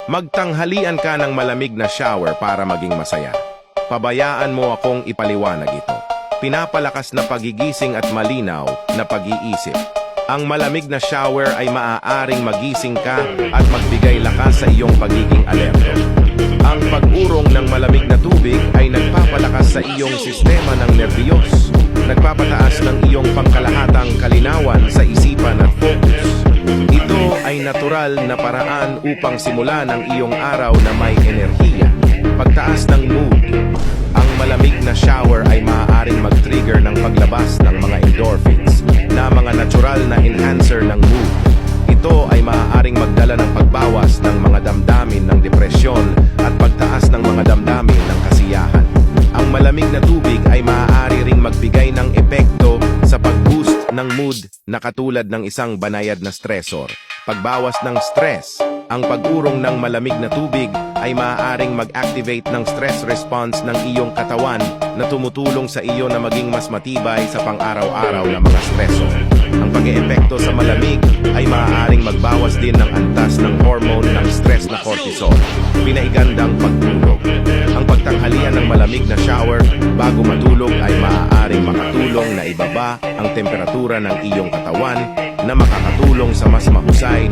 Magtanghalian ka ng malamig na shower para maging masaya. Pabayaan mo akong ipaliwanag ito. Pinapalakas na pagigising at malinaw na pag-iisip. Ang malamig na shower ay maaaring magising ka at magbigay lakas sa iyong pagiging alerto. Ang pag-urong ng malamig na tubig ay nagpapalakas sa iyong sistema ng nerbiyos. Nagpapataas ng iyong pangkalahatang kalinawan sa isipan at focus. Ito ay natural na paraan upang simulan ang iyong araw na may enerhiya. Pagtaas ng mood. Ang malamig na shower ay maaaring mag-trigger ng paglabas ng mga endorphins na mga natural na enhancer ng mood. Ito ay maaaring magdala ng pagbawas ng mga damdamin ng depresyon at pagtaas ng mga damdamin ng kasiyahan. Ang malamig na tubig ay maaari ring magbigay ng epekto sa pag-boost ng mood na katulad ng isang banayad na stressor. Pagbawas ng stress. Ang pag-urong ng malamig na tubig ay maaaring mag-activate ng stress response ng iyong katawan na tumutulong sa iyo na maging mas matibay sa pang-araw-araw na mga stressor. Ang pag-eepekto sa malamig ay maaaring magbawas din ng antas ng hormone ng stress na cortisol. Pinaigandang pagtulog. Ang pagtanghalian ng malamig na shower bago matulog ay maaaring makatulong na ibaba ang temperatura ng iyong katawan na makakatulong sa mas mahusay